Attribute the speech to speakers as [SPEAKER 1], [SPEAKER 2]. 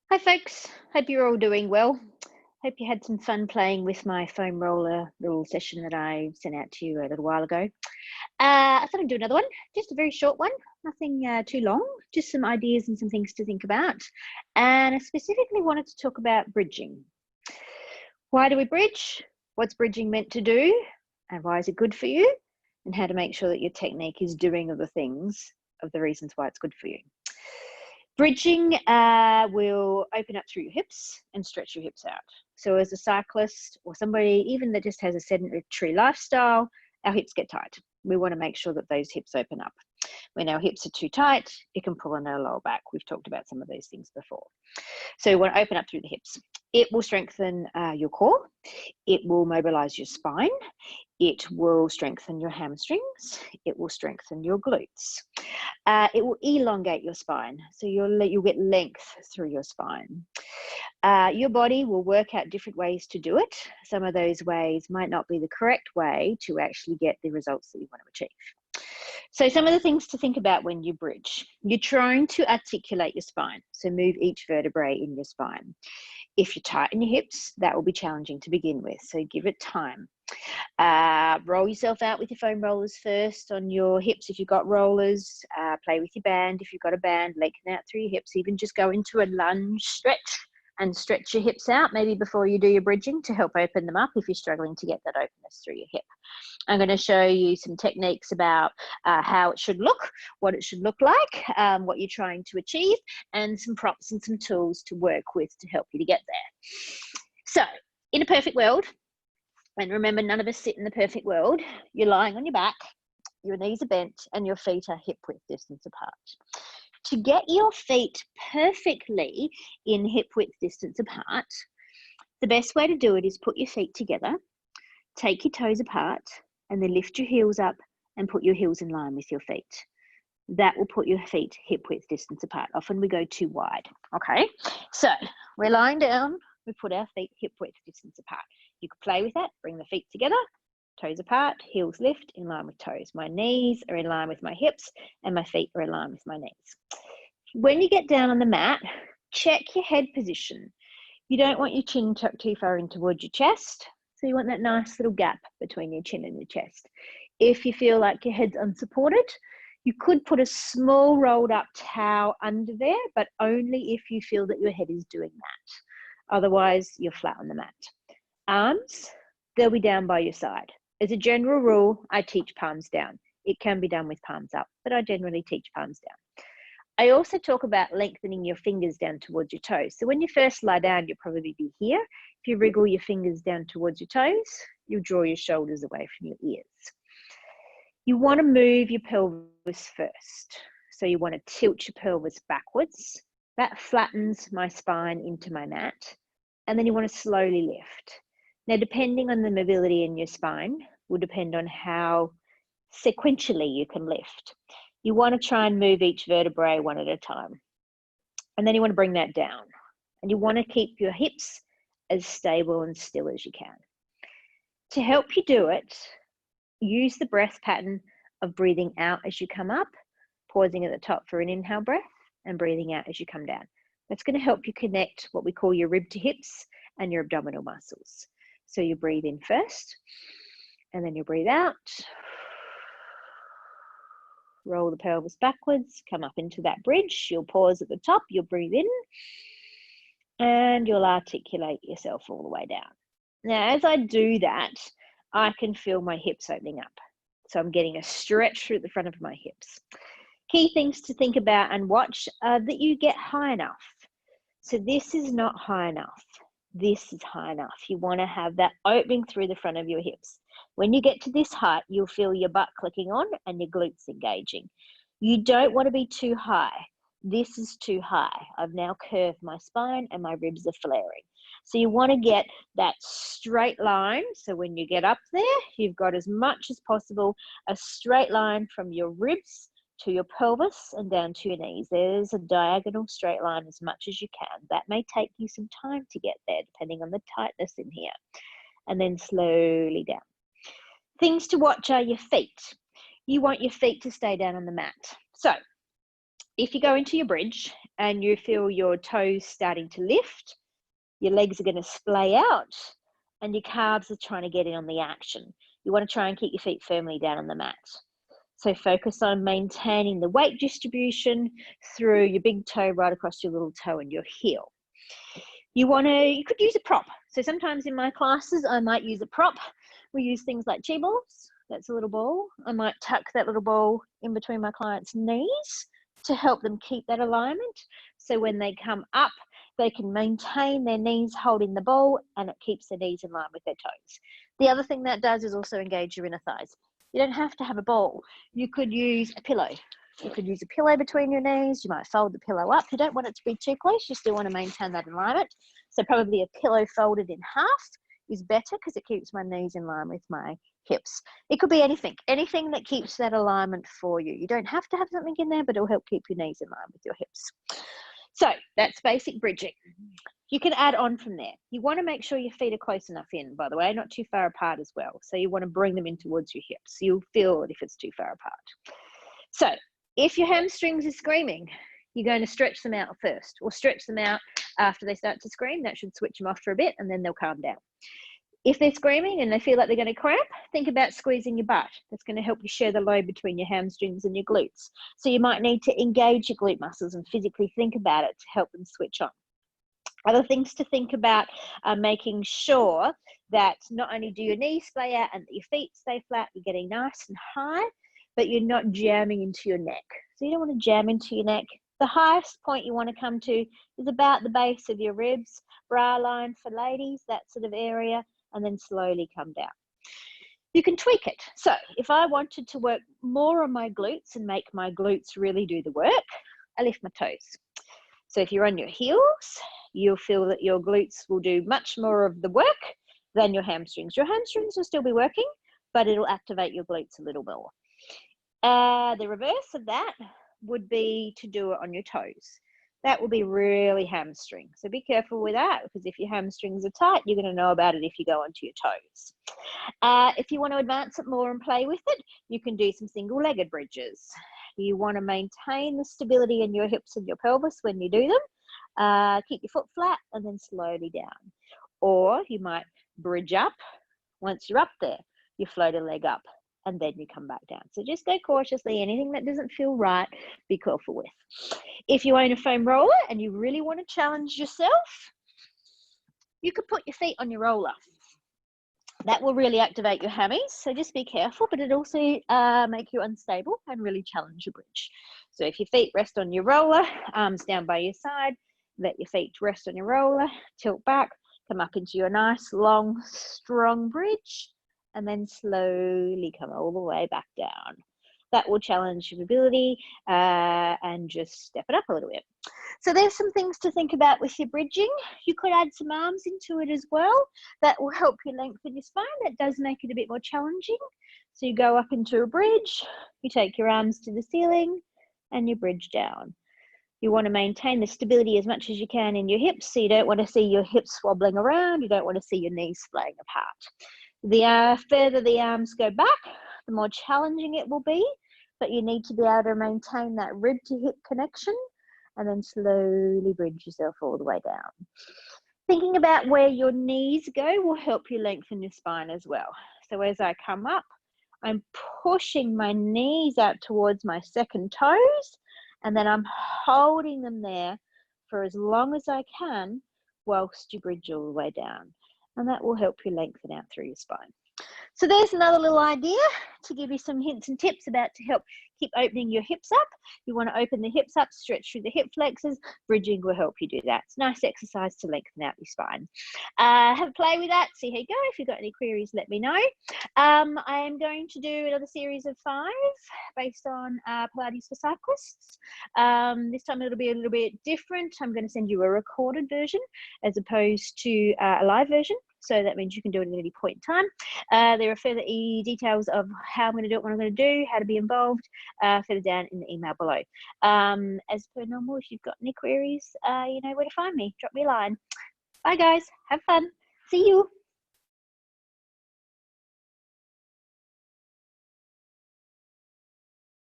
[SPEAKER 1] Hi folks, hope you're all doing well. Hope you had some fun playing with my foam roller little session that I sent out to you a little while ago. I thought I'd do another one, just a very short one, nothing too long, just some ideas and some things to think about. And I specifically wanted to talk about bridging. Why do we bridge? What's bridging meant to do? And why is it good for you? And how to make sure that your technique is doing of the reasons why it's good for you. Bridging will open up through your hips and stretch your hips out. So as a cyclist or somebody even that just has a sedentary lifestyle, our hips get tight. We want to make sure that those hips open up. When our hips are too tight, it can pull on our lower back. We've talked about some of those things before. So we want to open up through the hips. It will strengthen your core. It will mobilize your spine. It will strengthen your hamstrings. It will strengthen your glutes. It will elongate your spine, so you'll get length through your spine. Your body will work out different ways to do it. Some of those ways might not be the correct way to actually get the results that you want to achieve. So some of the things to think about when you bridge. You're trying to articulate your spine, so move each vertebrae in your spine. If you tighten your hips, that will be challenging to begin with, so give it time. Roll yourself out with your foam rollers first on your hips if you've got rollers. Play with your band if you've got a band. Lengthen out through your hips. Even just go into a lunge stretch and stretch your hips out maybe before you do your bridging to help open them up if you're struggling to get that openness through your hip. I'm going to show you some techniques about how it should look, what it should look like, what you're trying to achieve, and some props and some tools to work with to help you to get there. So in a perfect world, and remember, none of us sit in the perfect world, you're lying on your back, your knees are bent, and your feet are hip width distance apart. To get your feet perfectly in hip width distance apart, the best way to do it is put your feet together, take your toes apart, and then lift your heels up and put your heels in line with your feet. That will put your feet hip width distance apart. Often we go too wide. Okay, so we're lying down, we put our feet hip width distance apart. You could play with that, bring the feet together, toes apart, heels lift, in line with toes. My knees are in line with my hips and my feet are in line with my knees. When you get down on the mat, check your head position. You don't want your chin tucked too far in towards your chest, so you want that nice little gap between your chin and your chest. If you feel like your head's unsupported, you could put a small rolled up towel under there, but only if you feel that your head is doing that. Otherwise, you're flat on the mat. Arms, they'll be down by your side. As a general rule, I teach palms down. It can be done with palms up, but I generally teach palms down. I also talk about lengthening your fingers down towards your toes. So when you first lie down, you'll probably be here. If you wriggle your fingers down towards your toes, you'll draw your shoulders away from your ears. You want to move your pelvis first. So you want to tilt your pelvis backwards. That flattens my spine into my mat. And then you want to slowly lift. Now, depending on the mobility in your spine, will depend on how sequentially you can lift. You want to try and move each vertebrae one at a time. And then you want to bring that down. And you want to keep your hips as stable and still as you can. To help you do it, use the breath pattern of breathing out as you come up, pausing at the top for an inhale breath, and breathing out as you come down. That's going to help you connect what we call your rib to hips and your abdominal muscles. So you breathe in first, and then you breathe out. Roll the pelvis backwards, come up into that bridge. You'll pause at the top, you'll breathe in, and you'll articulate yourself all the way down. Now, as I do that, I can feel my hips opening up. So I'm getting a stretch through the front of my hips. Key things to think about and watch are that you get high enough. So this is not high enough. This is high enough. You want to have that opening through the front of your hips. When you get to this height, you'll feel your butt clicking on and your glutes engaging. You don't want to be too high. This is too high. I've now curved my spine and my ribs are flaring. So you want to get that straight line. So when you get up there, you've got as much as possible a straight line from your ribs to your pelvis and down to your knees. There's a diagonal straight line as much as you can. That may take you some time to get there, depending on the tightness in here. And then slowly down. Things to watch are your feet. You want your feet to stay down on the mat. So if you go into your bridge and you feel your toes starting to lift, your legs are going to splay out, and your calves are trying to get in on the action. You want to try and keep your feet firmly down on the mat. So focus on maintaining the weight distribution through your big toe right across your little toe and your heel. You could use a prop. So sometimes in my classes, I might use a prop. We use things like chi balls. That's a little ball. I might tuck that little ball in between my clients' knees to help them keep that alignment. So when they come up, they can maintain their knees holding the ball, and it keeps their knees in line with their toes. The other thing that does is also engage your inner thighs. You don't have to have a ball. You could use a pillow. You could use a pillow between your knees. You might fold the pillow up. You don't want it to be too close. You still want to maintain that alignment. So probably a pillow folded in half is better because it keeps my knees in line with my hips. It could be anything that keeps that alignment for you. You don't have to have something in there, but it'll help keep your knees in line with your hips. So that's basic bridging. You can add on from there. You want to make sure your feet are close enough in, by the way, not too far apart as well. So you want to bring them in towards your hips. You'll feel it if it's too far apart. So if your hamstrings are screaming, you're going to stretch them out first, or stretch them out after they start to scream. That should switch them off for a bit, and then they'll calm down. If they're screaming and they feel like they're going to cramp, think about squeezing your butt. That's going to help you share the load between your hamstrings and your glutes. So you might need to engage your glute muscles and physically think about it to help them switch on. Other things to think about are making sure that not only do your knees splay out and that your feet stay flat, you're getting nice and high, but you're not jamming into your neck. So you don't want to jam into your neck. The highest point you want to come to is about the base of your ribs, bra line for ladies, that sort of area, and then slowly come down. You can tweak it. So if I wanted to work more on my glutes and make my glutes really do the work, I lift my toes. So if you're on your heels, you'll feel that your glutes will do much more of the work than your hamstrings. Your hamstrings will still be working, but it'll activate your glutes a little more. The reverse of that would be to do it on your toes. That will be really hamstring. So be careful with that, because if your hamstrings are tight, you're going to know about it if you go onto your toes. If you want to advance it more and play with it, you can do some single-legged bridges. You want to maintain the stability in your hips and your pelvis when you do them. Keep your foot flat and then slowly down. Or you might bridge up. Once you're up there, you float a leg up and then you come back down. So just go cautiously. Anything that doesn't feel right, be careful with. If you own a foam roller and you really want to challenge yourself, you could put your feet on your roller. That will really activate your hammies, so just be careful, but it also make you unstable and really challenge your bridge. So if your feet rest on your roller, arms down by your side, let your feet rest on your roller, tilt back, come up into your nice, long, strong bridge, and then slowly come all the way back down. That will challenge your ability and just step it up a little bit. So there's some things to think about with your bridging. You could add some arms into it as well. That will help you lengthen your spine. That does make it a bit more challenging. So you go up into a bridge, you take your arms to the ceiling and you bridge down. You want to maintain the stability as much as you can in your hips. So you don't want to see your hips wobbling around. You don't want to see your knees splaying apart. The further the arms go back, the more challenging it will be, but you need to be able to maintain that rib to hip connection and then slowly bridge yourself all the way down. Thinking about where your knees go will help you lengthen your spine as well. So as I come up, I'm pushing my knees out towards my second toes, and then I'm holding them there for as long as I can whilst you bridge all the way down. And that will help you lengthen out through your spine. So there's another little idea to give you some hints and tips about to help keep opening your hips up. You want to open the hips up, stretch through the hip flexors. Bridging will help you do that. It's a nice exercise to lengthen out your spine. Have a play with that, see how you go. If you've got any queries, let me know. I am going to do another series of 5 based on Pilates for cyclists. This time it'll be a little bit different. I'm going to send you a recorded version as opposed to a live version. So that means you can do it at any point in time. There are further details of how I'm going to do it, what I'm going to do, how to be involved, further down in the email below. As per normal, if you've got any queries, you know where to find me. Drop me a line. Bye guys, have fun. See you.